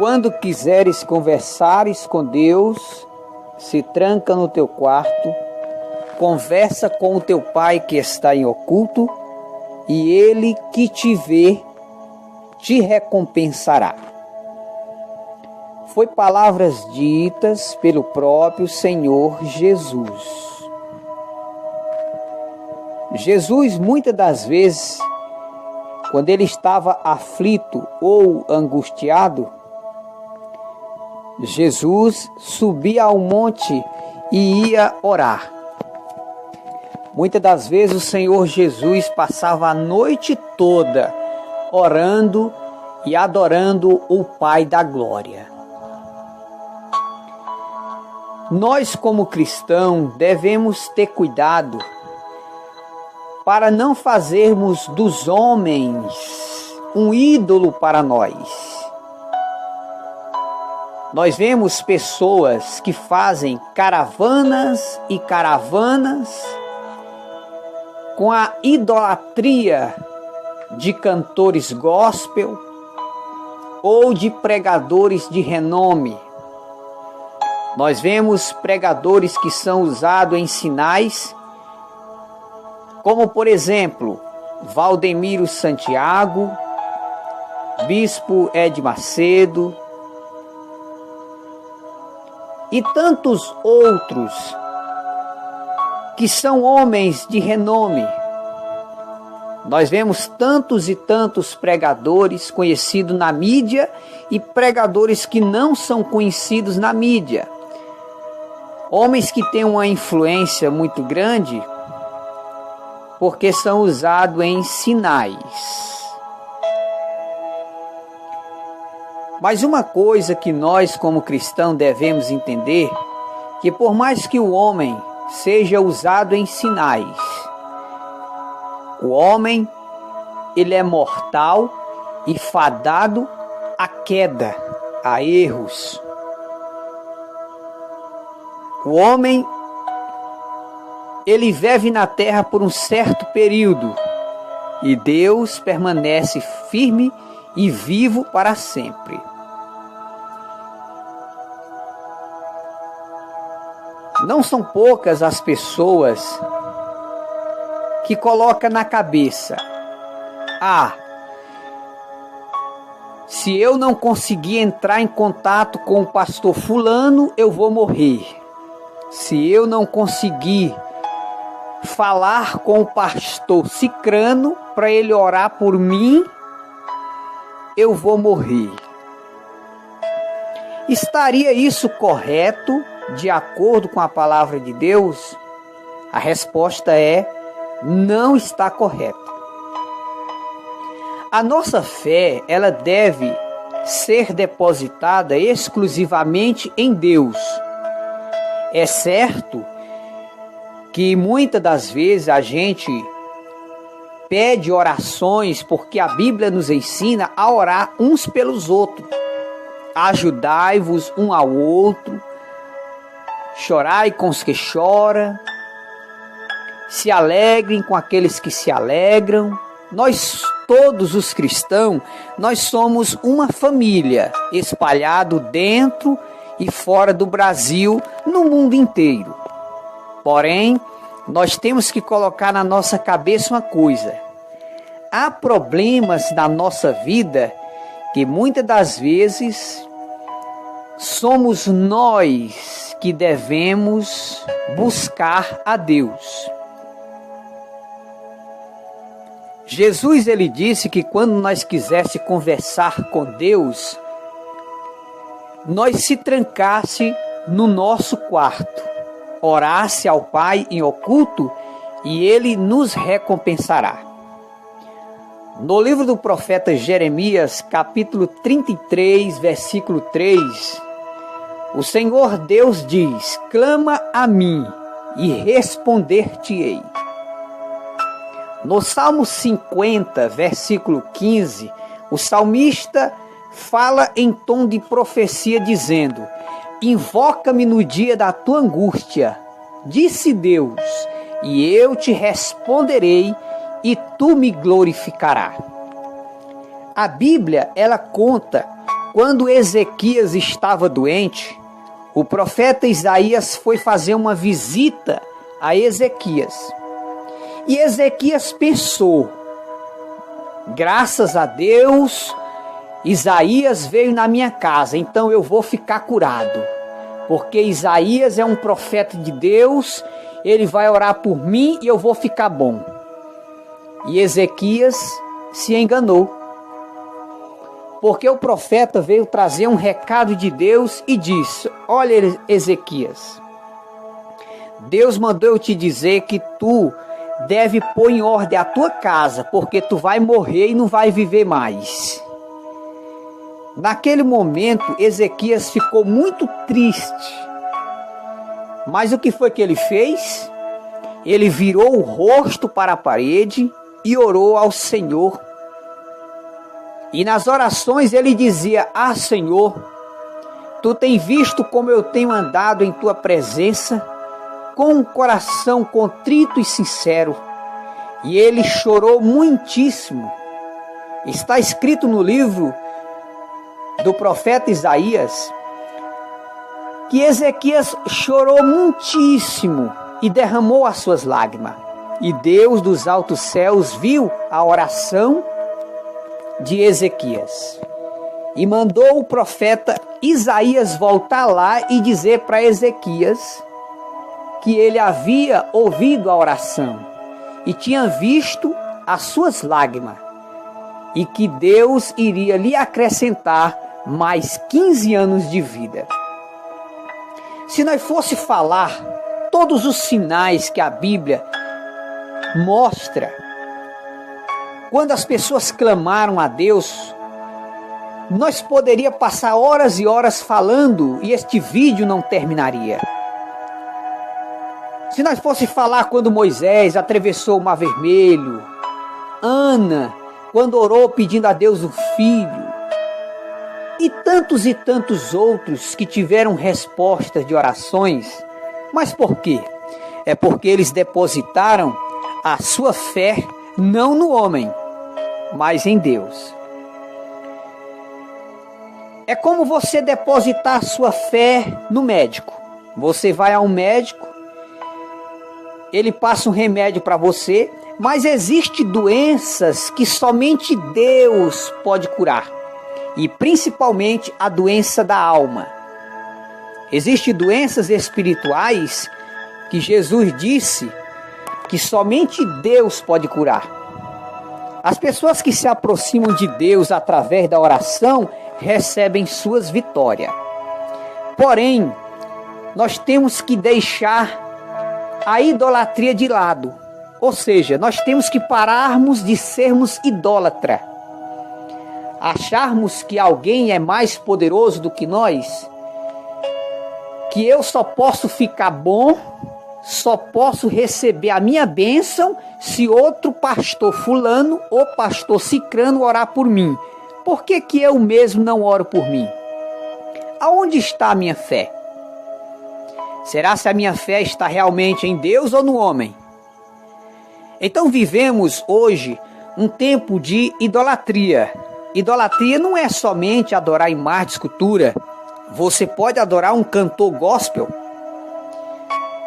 Quando quiseres conversares com Deus, se tranca no teu quarto, conversa com o teu pai que está em oculto, e ele que te vê, te recompensará. Foi palavras ditas pelo próprio Senhor Jesus. Jesus, muitas das vezes, quando ele estava aflito ou angustiado, Jesus subia ao monte e ia orar. Muitas das vezes o Senhor Jesus passava a noite toda orando e adorando o Pai da Glória. Nós, como cristãos, devemos ter cuidado para não fazermos dos homens um ídolo para nós. Nós vemos pessoas que fazem caravanas e caravanas com a idolatria de cantores gospel ou de pregadores de renome. Nós vemos pregadores que são usados em sinais, como por exemplo, Valdemiro Santiago, Bispo Ed Macedo e tantos outros que são homens de renome. Nós vemos tantos e tantos pregadores conhecidos na mídia e pregadores que não são conhecidos na mídia. Homens que têm uma influência muito grande porque são usados em sinais. Mas uma coisa que nós como cristãos devemos entender, que por mais que o homem seja usado em sinais, o homem, ele é mortal e fadado à queda, a erros. O homem, ele vive na terra por um certo período e Deus permanece firme e vivo para sempre. Não são poucas as pessoas que colocam na cabeça: se eu não conseguir entrar em contato com o pastor fulano, eu vou morrer. Se eu não conseguir falar com o pastor cicrano para ele orar por mim, eu vou morrer. Estaria isso correto de acordo com a palavra de Deus? A resposta é: não está correto. A nossa fé, ela deve ser depositada exclusivamente em Deus. É certo que muitas das vezes a gente pede orações porque a Bíblia nos ensina a orar uns pelos outros. Ajudai-vos um ao outro, chorai com os que choram, se alegrem com aqueles que se alegram. Nós, todos os cristãos, nós somos uma família, espalhado dentro e fora do Brasil, no mundo inteiro. Porém, nós temos que colocar na nossa cabeça uma coisa: há problemas na nossa vida que muitas das vezes somos nós que devemos buscar a Deus. Jesus, ele disse que quando nós quiséssemos conversar com Deus, nós se trancasse no nosso quarto, orasse ao Pai em oculto e Ele nos recompensará. No livro do profeta Jeremias, capítulo 33, versículo 3, o Senhor Deus diz: clama a mim e responder-te-ei. No Salmo 50, versículo 15, o salmista fala em tom de profecia dizendo: invoca-me no dia da tua angústia, disse Deus, e eu te responderei e tu me glorificarás. A Bíblia, ela conta quando Ezequias estava doente, o profeta Isaías foi fazer uma visita a Ezequias. E Ezequias pensou: graças a Deus, Isaías veio na minha casa, então eu vou ficar curado. Porque Isaías é um profeta de Deus, ele vai orar por mim e eu vou ficar bom. E Ezequias se enganou. Porque o profeta veio trazer um recado de Deus e disse: olha, Ezequias, Deus mandou eu te dizer que tu deve pôr em ordem a tua casa, porque tu vai morrer e não vai viver mais. Naquele momento, Ezequias ficou muito triste. Mas o que foi que ele fez? Ele virou o rosto para a parede e orou ao Senhor. E nas orações ele dizia: ah, Senhor, tu tens visto como eu tenho andado em tua presença, com um coração contrito e sincero. E ele chorou muitíssimo. Está escrito no livro do profeta Isaías que Ezequias chorou muitíssimo e derramou as suas lágrimas. E Deus dos altos céus viu a oração de Ezequias e mandou o profeta Isaías voltar lá e dizer para Ezequias que ele havia ouvido a oração e tinha visto as suas lágrimas e que Deus iria lhe acrescentar mais 15 anos de vida. Se nós fosse falar todos os sinais que a Bíblia mostra, quando as pessoas clamaram a Deus, nós poderíamos passar horas e horas falando e este vídeo não terminaria. Se nós fosse falar quando Moisés atravessou o Mar Vermelho, Ana, quando orou pedindo a Deus um filho, e tantos outros que tiveram respostas de orações, mas por quê? É porque eles depositaram a sua fé não no homem, mas em Deus. É como você depositar a sua fé no médico. Você vai a um médico, ele passa um remédio para você, mas existem doenças que somente Deus pode curar. E principalmente a doença da alma. Existem doenças espirituais que Jesus disse que somente Deus pode curar. As pessoas que se aproximam de Deus através da oração recebem suas vitórias. Porém, nós temos que deixar a idolatria de lado. Ou seja, nós temos que pararmos de sermos idólatras. Acharmos que alguém é mais poderoso do que nós, que eu só posso ficar bom, só posso receber a minha bênção se outro pastor fulano ou pastor cicrano orar por mim. Por que que eu mesmo não oro por mim? Aonde está a minha fé? Será se a minha fé está realmente em Deus ou no homem? Então vivemos hoje um tempo de idolatria. Idolatria não é somente adorar imagem de escultura. Você pode adorar um cantor gospel.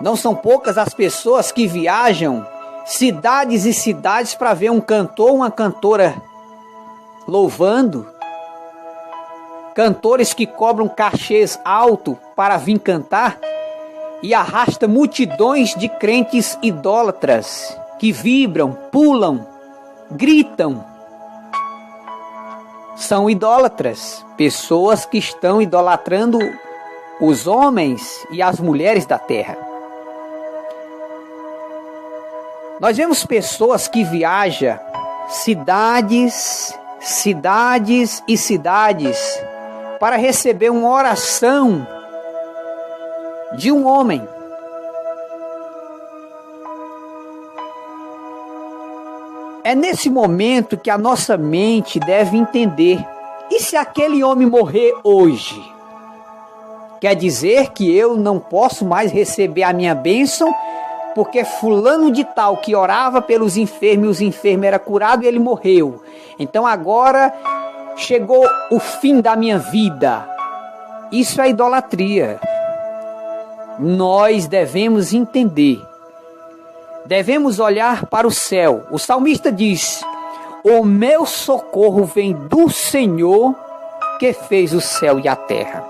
Não são poucas as pessoas que viajam cidades e cidades para ver um cantor, uma cantora louvando. Cantores que cobram cachês altos para vir cantar e arrasta multidões de crentes idólatras que vibram, pulam, gritam. São idólatras, pessoas que estão idolatrando os homens e as mulheres da terra. Nós vemos pessoas que viajam cidades e cidades para receber uma oração de um homem. É nesse momento que a nossa mente deve entender: e se aquele homem morrer hoje? Quer dizer que eu não posso mais receber a minha bênção, porque fulano de tal que orava pelos enfermos, e os enfermos eram curados e ele morreu. Então agora chegou o fim da minha vida. Isso é idolatria. Nós devemos entender. Devemos olhar para o céu. O salmista diz: o meu socorro vem do Senhor que fez o céu e a terra.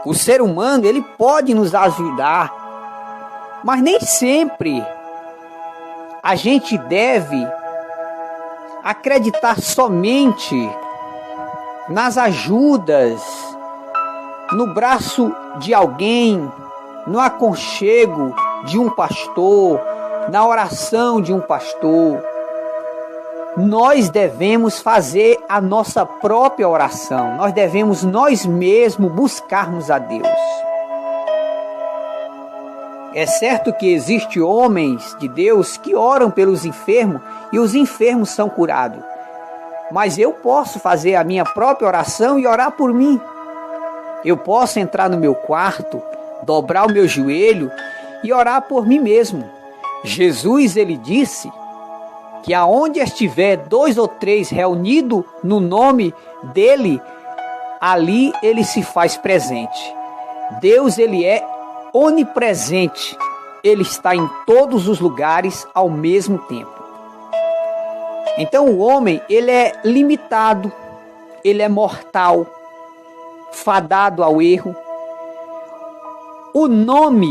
O ser humano, ele pode nos ajudar, mas nem sempre a gente deve acreditar somente nas ajudas, no braço de alguém, no aconchego de um pastor, na oração de um pastor. Nós devemos fazer a nossa própria oração. Nós devemos nós mesmos buscarmos a Deus. É certo que existem homens de Deus que oram pelos enfermos e os enfermos são curados. Mas eu posso fazer a minha própria oração e orar por mim. Eu posso entrar no meu quarto, dobrar o meu joelho e orar por mim mesmo. Jesus, ele disse que aonde estiver 2 ou 3 reunidos no nome dele, ali ele se faz presente. Deus, ele é onipresente. Ele está em todos os lugares ao mesmo tempo. Então o homem, ele é limitado, ele é mortal, fadado ao erro. O nome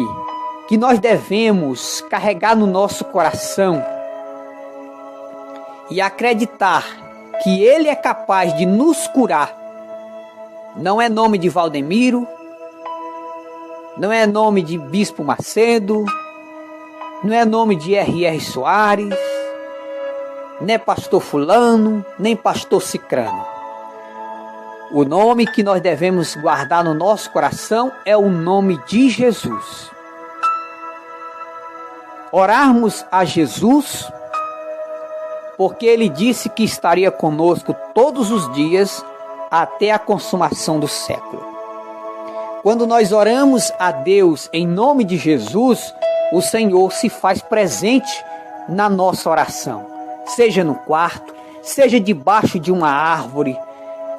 que nós devemos carregar no nosso coração e acreditar que ele é capaz de nos curar, não é nome de Valdemiro, não é nome de Bispo Macedo, não é nome de R.R. Soares, nem pastor fulano, nem pastor cicrano. O nome que nós devemos guardar no nosso coração é o nome de Jesus. Orarmos a Jesus, porque ele disse que estaria conosco todos os dias até a consumação do século. Quando nós oramos a Deus em nome de Jesus, o Senhor se faz presente na nossa oração. Seja no quarto, seja debaixo de uma árvore,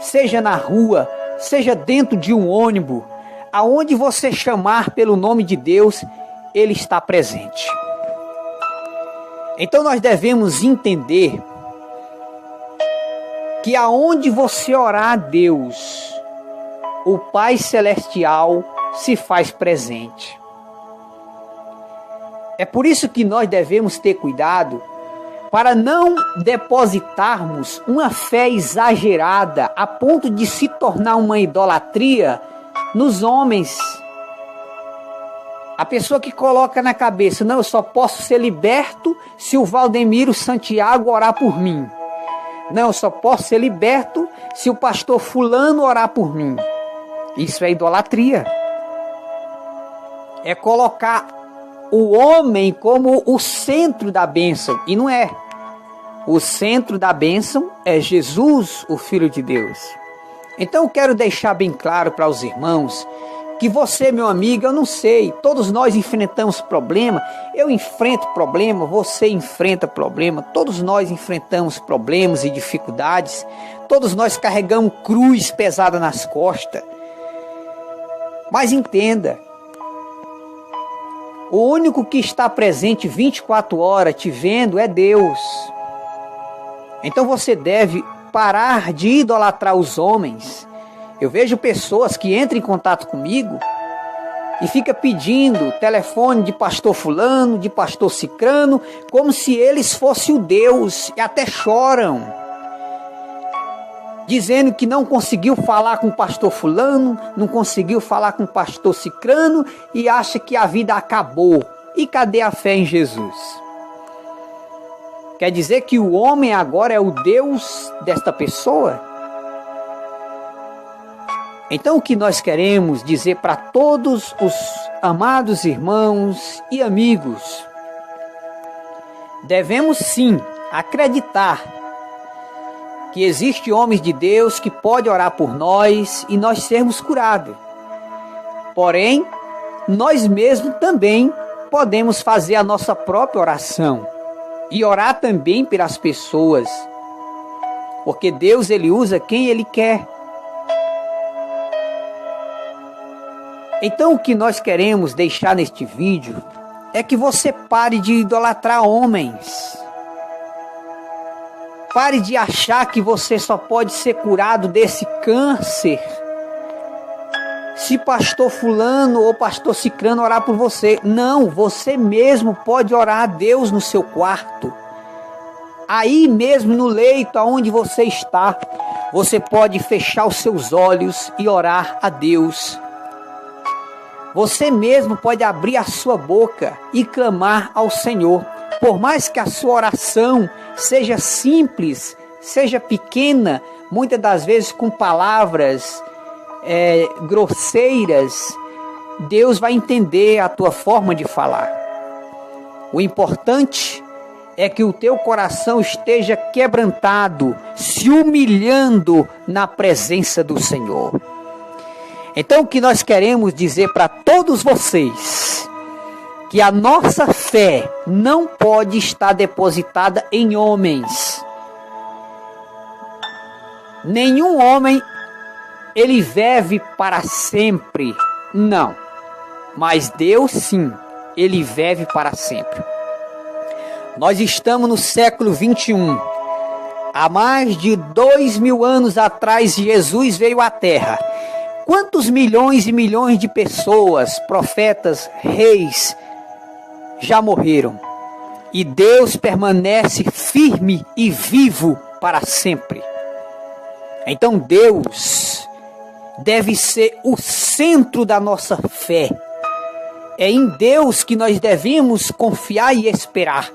seja na rua, seja dentro de um ônibus. Aonde você chamar pelo nome de Deus, ele está presente. Então nós devemos entender que aonde você orar a Deus, o Pai Celestial se faz presente. É por isso que nós devemos ter cuidado para não depositarmos uma fé exagerada a ponto de se tornar uma idolatria nos homens. A pessoa que coloca na cabeça: não, eu só posso ser liberto se o Valdemiro Santiago orar por mim. Não, eu só posso ser liberto se o pastor fulano orar por mim. Isso é idolatria. É colocar o homem como o centro da bênção, e não é. O centro da bênção é Jesus, o Filho de Deus. Então eu quero deixar bem claro para os irmãos que você, meu amigo, eu não sei, todos nós enfrentamos problema, eu enfrento problema, você enfrenta problema, todos nós enfrentamos problemas e dificuldades, todos nós carregamos cruz pesada nas costas. Mas entenda, o único que está presente 24 horas te vendo é Deus. Então você deve parar de idolatrar os homens. Eu vejo pessoas que entram em contato comigo e ficam pedindo telefone de pastor fulano, de pastor cicrano, como se eles fossem o Deus, e até choram, dizendo que não conseguiu falar com o pastor fulano, não conseguiu falar com o pastor cicrano e acha que a vida acabou. E cadê a fé em Jesus? Quer dizer que o homem agora é o Deus desta pessoa? Então o que nós queremos dizer para todos os amados irmãos e amigos, devemos sim acreditar que existem homens de Deus que podem orar por nós e nós sermos curados. Porém, nós mesmos também podemos fazer a nossa própria oração e orar também pelas pessoas. porque Deus ele usa quem ele quer. Então o que nós queremos deixar neste vídeo é que você pare de idolatrar homens. Pare de achar que você só pode ser curado desse câncer se pastor fulano ou pastor cicrano orar por você. Não, você mesmo pode orar a Deus no seu quarto. Aí mesmo no leito aonde você está, você pode fechar os seus olhos e orar a Deus. Você mesmo pode abrir a sua boca e clamar ao Senhor. Por mais que a sua oração seja simples, seja pequena, muitas das vezes com palavras grosseiras, Deus vai entender a tua forma de falar. O importante é que o teu coração esteja quebrantado, se humilhando na presença do Senhor. Então o que nós queremos dizer para todos vocês, que a nossa fé não pode estar depositada em homens. Nenhum homem ele vive para sempre, não. Mas Deus sim, ele vive para sempre. Nós estamos no século 21. Há mais de 2000 anos atrás, Jesus veio à Terra. Quantos milhões e milhões de pessoas, profetas, reis, já morreram? E Deus permanece firme e vivo para sempre. Então Deus deve ser o centro da nossa fé. É em Deus que nós devemos confiar e esperar.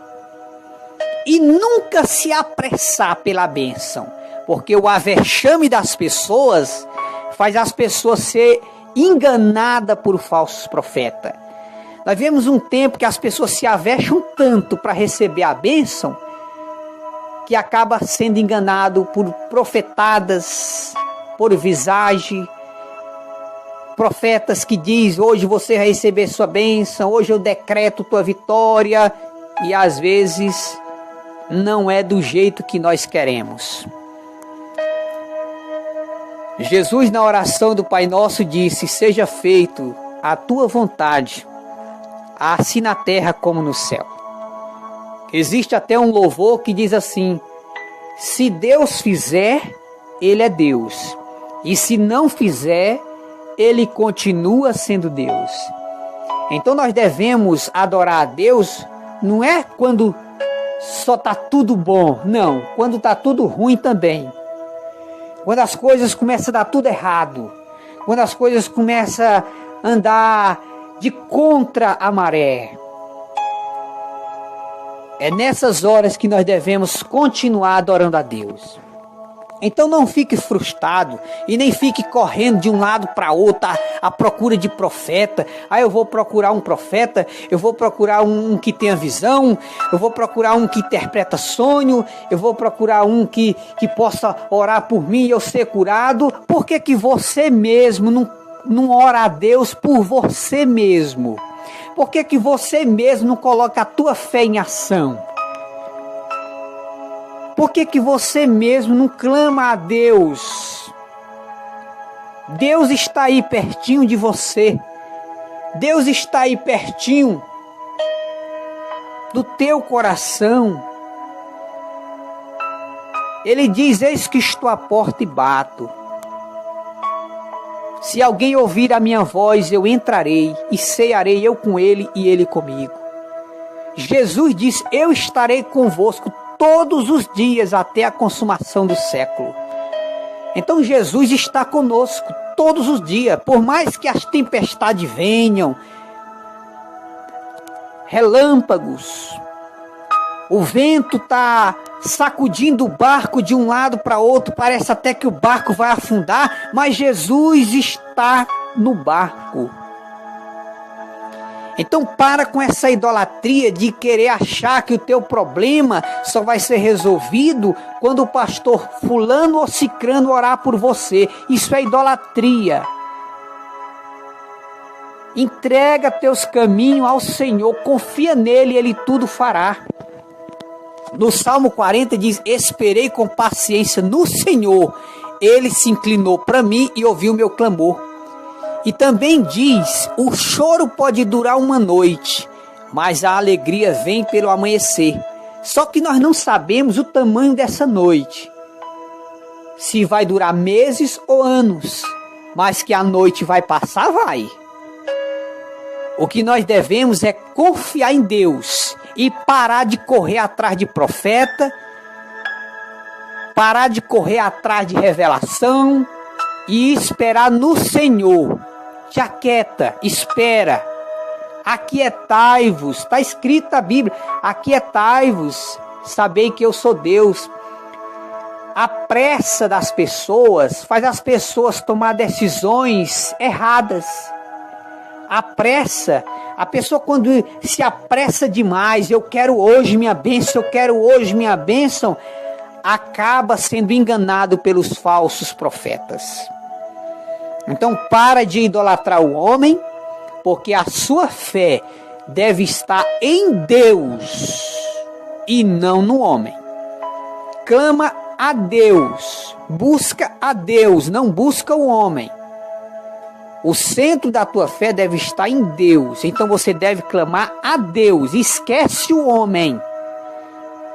E nunca se apressar pela bênção, porque o avexame das pessoas faz as pessoas ser enganadas por falsos profetas. Nós vemos um tempo que as pessoas se avexam tanto para receber a bênção, que acaba sendo enganado por profetadas, por visagem, profetas que diz: hoje você vai receber sua bênção, hoje eu decreto tua vitória, e às vezes não é do jeito que nós queremos. Jesus, na oração do Pai Nosso, disse: seja feito a tua vontade, assim na terra como no céu. Existe até um louvor que diz assim: se Deus fizer, Ele é Deus, e se não fizer, Ele continua sendo Deus. Então nós devemos adorar a Deus, não é quando só está tudo bom, não, quando está tudo ruim também. Quando as coisas começam a dar tudo errado, quando as coisas começam a andar de contra a maré, é nessas horas que nós devemos continuar adorando a Deus. Então não fique frustrado e nem fique correndo de um lado para outro à procura de profeta. Eu vou procurar um profeta, eu vou procurar um que tenha visão, eu vou procurar um que interpreta sonho, eu vou procurar um que possa orar por mim e eu ser curado. Por que você mesmo não ora a Deus por você mesmo? Por que você mesmo não coloca a tua fé em ação? Por que você mesmo não clama a Deus? Deus está aí pertinho de você. Deus está aí pertinho do teu coração. Ele diz: eis que estou à porta e bato. Se alguém ouvir a minha voz, eu entrarei e cearei eu com ele e ele comigo. Jesus disse: eu estarei convosco todos os dias até a consumação do século. Então Jesus está conosco todos os dias, por mais que as tempestades venham, relâmpagos, o vento está sacudindo o barco de um lado para outro, parece até que o barco vai afundar, mas Jesus está no barco. Então para com essa idolatria de querer achar que o teu problema só vai ser resolvido quando o pastor fulano ou cicrano orar por você. Isso é idolatria. Entrega teus caminhos ao Senhor, confia nele, ele tudo fará. No Salmo 40 diz: esperei com paciência no Senhor, ele se inclinou para mim e ouviu meu clamor. E também diz: o choro pode durar uma noite, mas a alegria vem pelo amanhecer. Só que nós não sabemos o tamanho dessa noite, se vai durar meses ou anos, mas que a noite vai passar, vai. O que nós devemos é confiar em Deus e parar de correr atrás de profeta, parar de correr atrás de revelação e esperar no Senhor. Te aquieta, espera. Aquietai-vos, está escrito na Bíblia: aquietai-vos, sabei que eu sou Deus. A pressa das pessoas faz as pessoas tomar decisões erradas. A pressa, a pessoa quando se apressa demais, eu quero hoje minha bênção, eu quero hoje minha bênção, acaba sendo enganado pelos falsos profetas. Então para de idolatrar o homem, porque a sua fé deve estar em Deus e não no homem. Clama a Deus, busca a Deus, não busca o homem. O centro da tua fé deve estar em Deus, então você deve clamar a Deus, esquece o homem,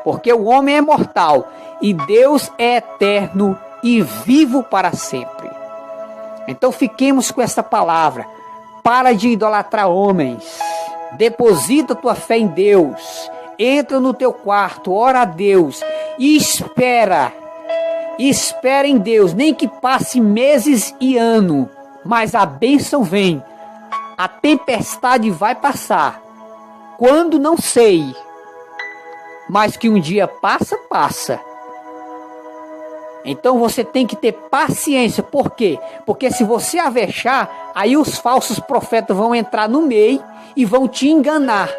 porque o homem é mortal e Deus é eterno e vivo para sempre. Então fiquemos com essa palavra: para de idolatrar homens, deposita tua fé em Deus, entra no teu quarto, ora a Deus e espera em Deus, nem que passe meses e anos, mas a bênção vem, a tempestade vai passar, quando não sei, mas que um dia passa. Então você tem que ter paciência. Por quê? Porque se você avexar, aí os falsos profetas vão entrar no meio e vão te enganar,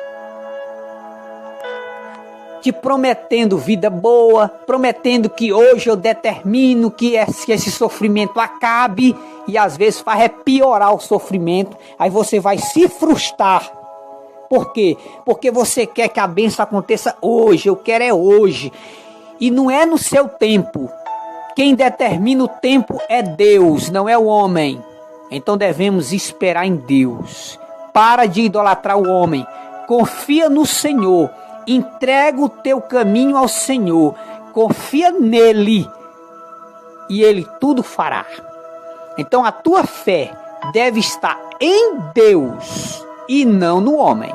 te prometendo vida boa, prometendo que hoje eu determino que esse sofrimento acabe, e às vezes faz piorar o sofrimento. Aí você vai se frustrar. Por quê? Porque você quer que a bênção aconteça hoje, eu quero é hoje, e não é no seu tempo. Quem determina o tempo é Deus, não é o homem. Então devemos esperar em Deus. Para de idolatrar o homem, confia no Senhor, entrega o teu caminho ao Senhor, confia nele e ele tudo fará. Então a tua fé deve estar em Deus e não no homem.